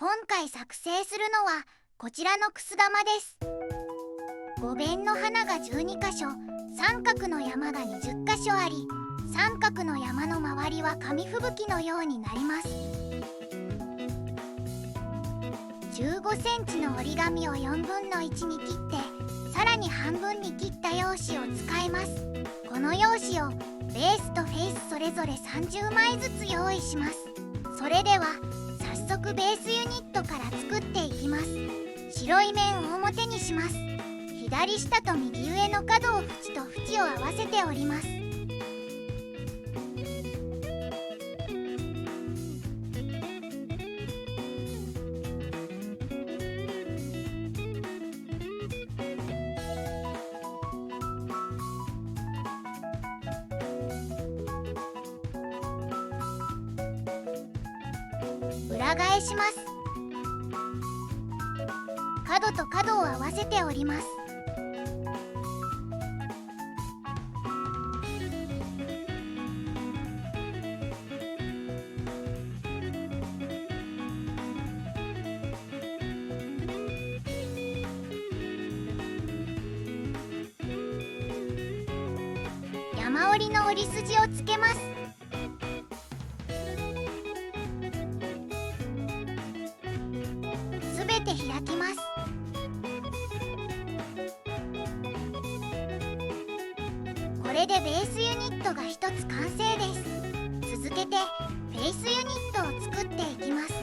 今回作成するのはこちらのくす玉です。5弁の花が12箇所、三角の山が20箇所あり、三角の山の周りは紙吹雪のようになります。15センチの折り紙を4分の1に切って、さらに半分に切った用紙を使います。この用紙をベースとフェイスそれぞれ30枚ずつ用意します。それでは早速ベースユニットから作っていきます。白い面を表にします。左下と右上の角を縁と縁を合わせております。裏返します。角と角を合わせております。山折りの折り筋をつけます。すべて開きます。これでベースユニットが一つ完成です。続けてフェイスユニットを作っていきます。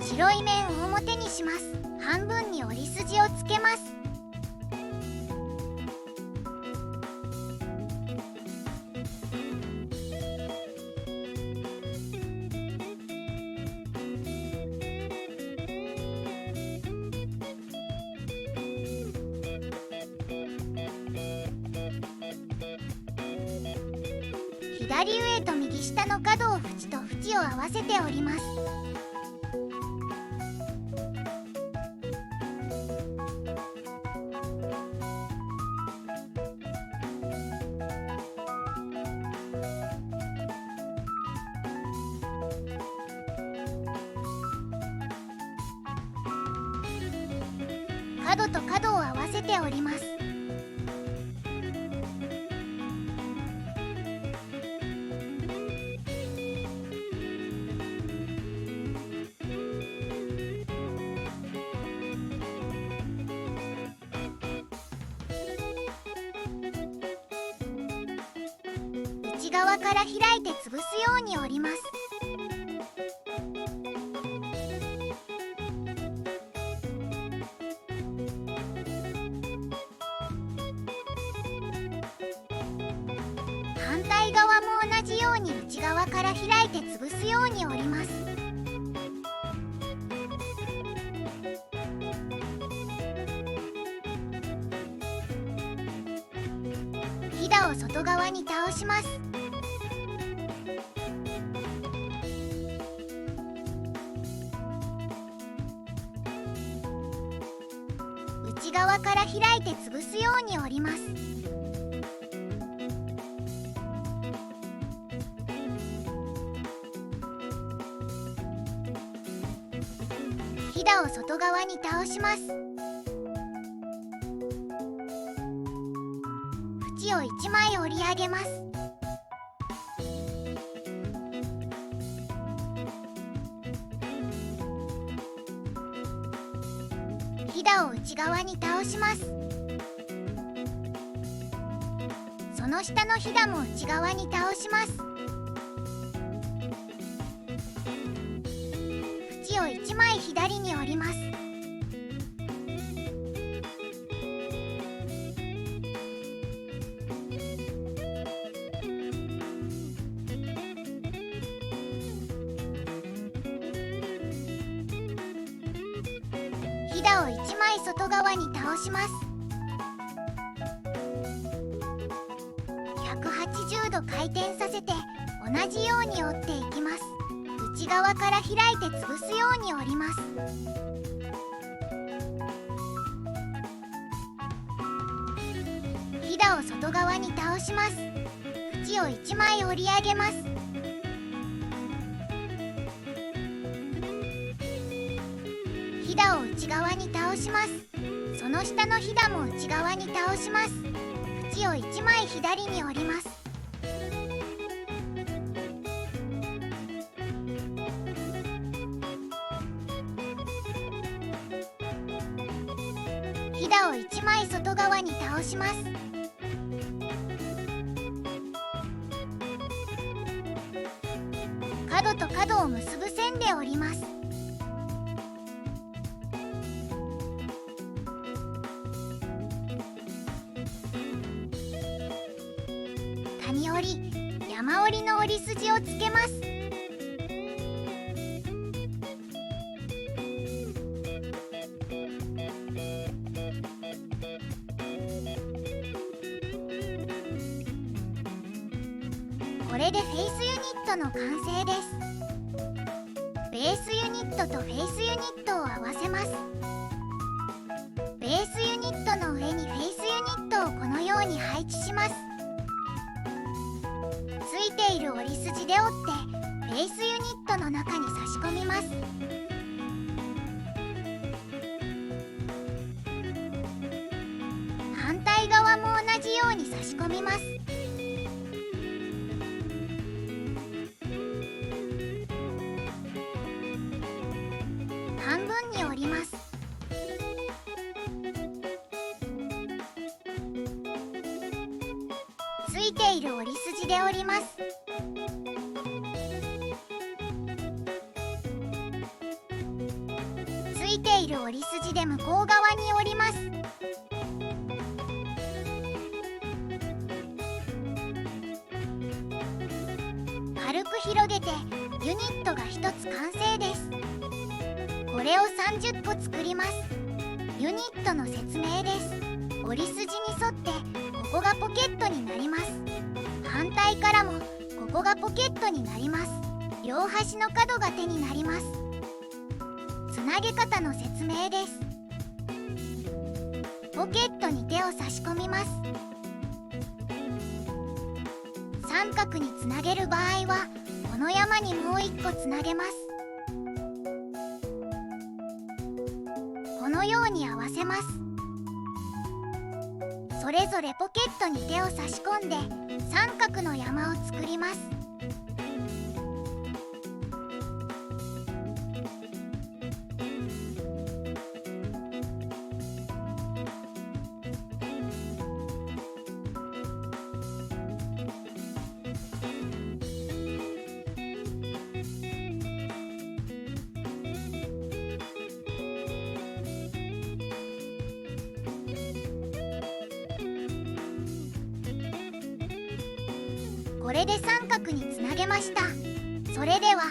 白い面を表にします。半分に折り筋をつけます。左上と右下の角を縁と縁を合わせております。角と角を合わせております。内側から開いて潰すように折ります。反対側も同じように内側から開いて潰すように折ります。ひだを外側に倒します。内側から開いて潰すように折ります。ひだを外側に倒します。縁を1枚折り上げます。ひだを内側に倒します。その下のひだも内側に倒します。縁を1枚左に折ります。ひだを1枚外側に倒します。180度回転させて同じように折っていきます。内側から開いて潰すように折ります。ひだを外側に倒します。縁を1枚折り上げます。ひだを内側に倒します。その下のひだも内側に倒します。縁を1枚左に折ります。ひだを1枚外側に倒します。角と角を結ぶ線で折ります。谷折り、山折りの折り筋をつけます。これでフェイスユニットの完成です。ベースユニットとフェイスユニットを合わせます。ベースユニットの上にフェイスユニットをこのように配置します。ついている折り筋で折ってフェイスユニットの中に差し込みます。反対側も同じように差し込みます。半分に折ります。ついている折り筋で折ります。ついている折り筋で向こう側に折ります。軽く広げてユニットが1つ完成です。これを30個作ります。ユニットの説明です。折り筋に沿ってここがポケットになります。反対からもここがポケットになります。両端の角が手になります。つなげ方の説明です。ポケットに手を差し込みます。三角につなげる場合はこの山にもう1個つなげます。このように合わせます。それぞれポケットに手を差し込んで三角の山を作ります。これで三角につなげました。それでは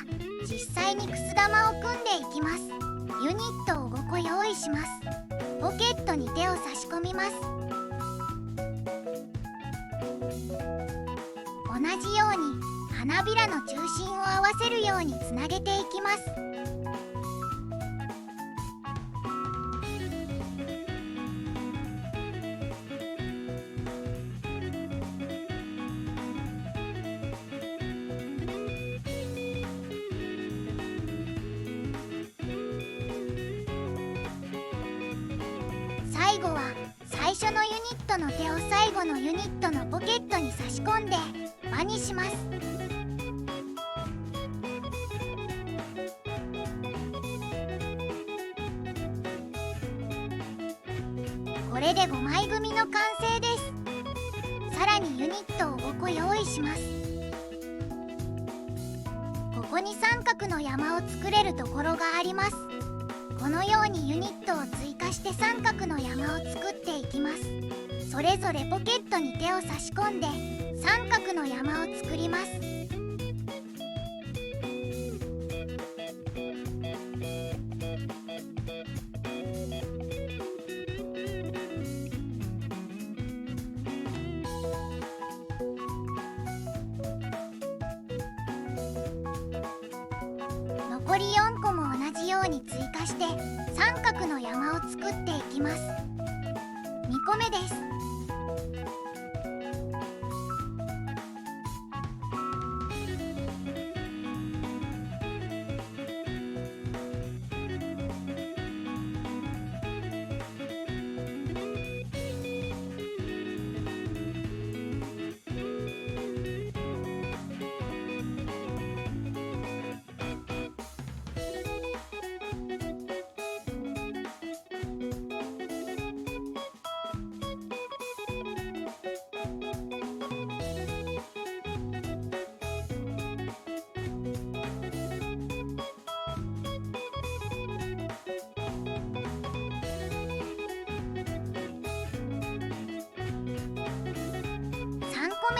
実際にくす玉を組んでいきます。ユニットを5個用意します。ポケットに手を差し込みます。同じように花びらの中心を合わせるようにつなげていきます。最後は最初のユニットの手を最後のユニットのポケットに差し込んで輪にします。これで5枚組の完成です。さらにユニットを5個用意します。ここに三角の山を作れるところがあります。このようにユニットを追加して三角の山を作っていきます。それぞれポケットに手を差し込んで三角の山を作ります。残り4個も同じように追加して三角の山を作っていきます。2個目です。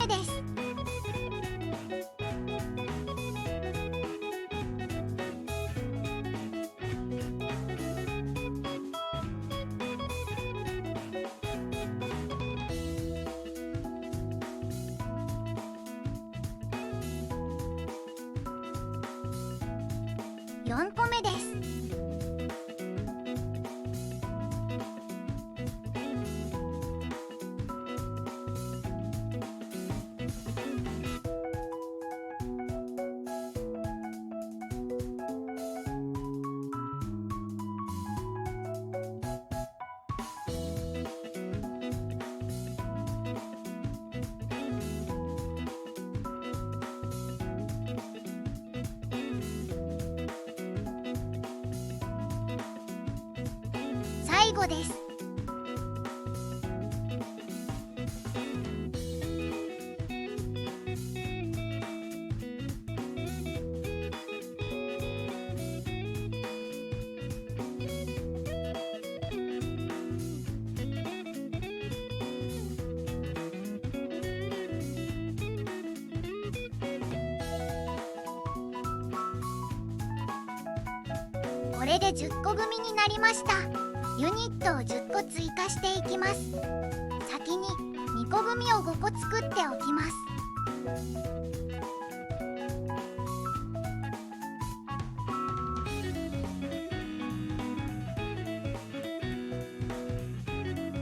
目です。4個目です。最後です。これで10個組になりました。ユニットを10個追加していきます。先に2個組を5個作っておきます。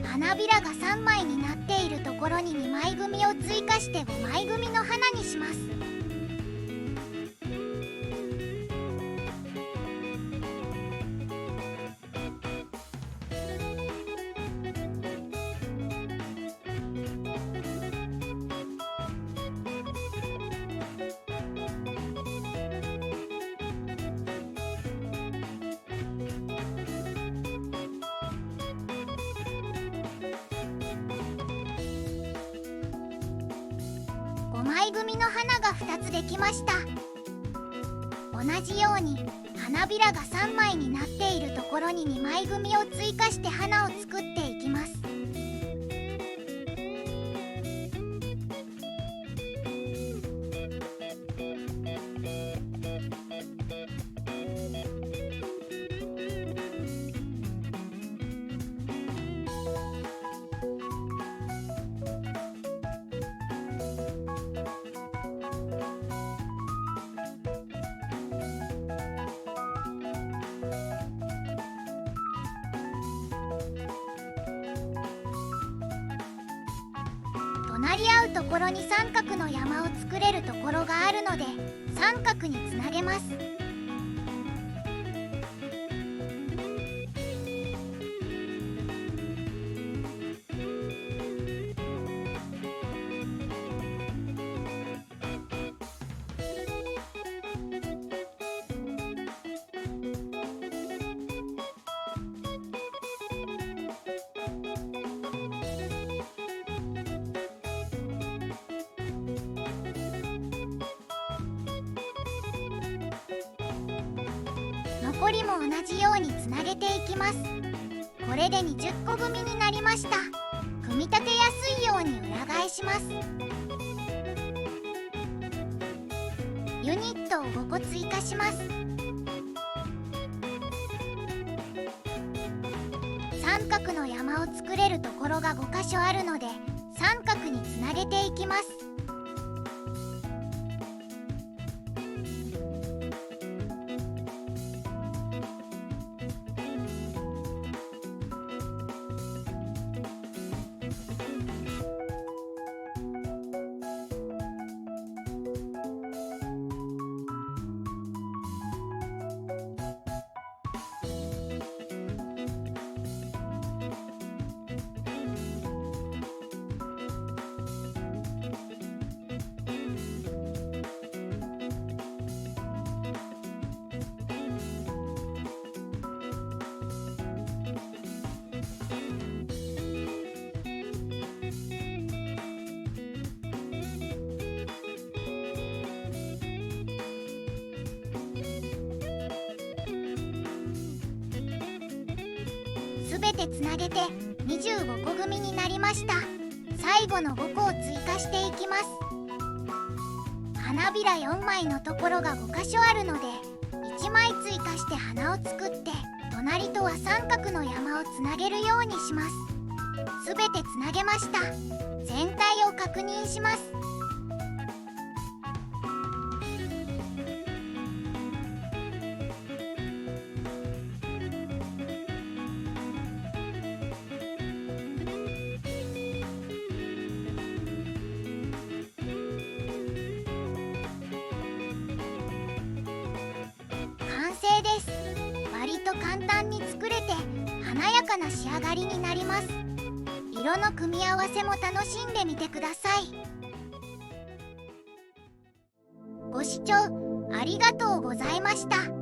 花びらが3枚になっているところに2枚組を追加して5枚組の花にします。5枚組の花が2つできました。同じように花びらが3枚になっているところに2枚組を追加して花を作っていきます。隣り合うところに三角の山を作れるところがあるので三角につなげます。残りも同じようにつなげていきます。これで20個組になりました。組み立てやすいように裏返します。ユニットを5個追加します。三角の山を作れるところが5箇所あるので三角につなげていきます。すべてつなげて25個組になりました。最後の5個を追加していきます。花びら4枚のところが5箇所あるので1枚追加して花を作って、隣とは三角の山をつなげるようにします。すべてつなげました。全体を確認します。完成です。割と簡単に作れて華やかな仕上がりになります。色の組み合わせも楽しんでみてください。ご視聴ありがとうございました。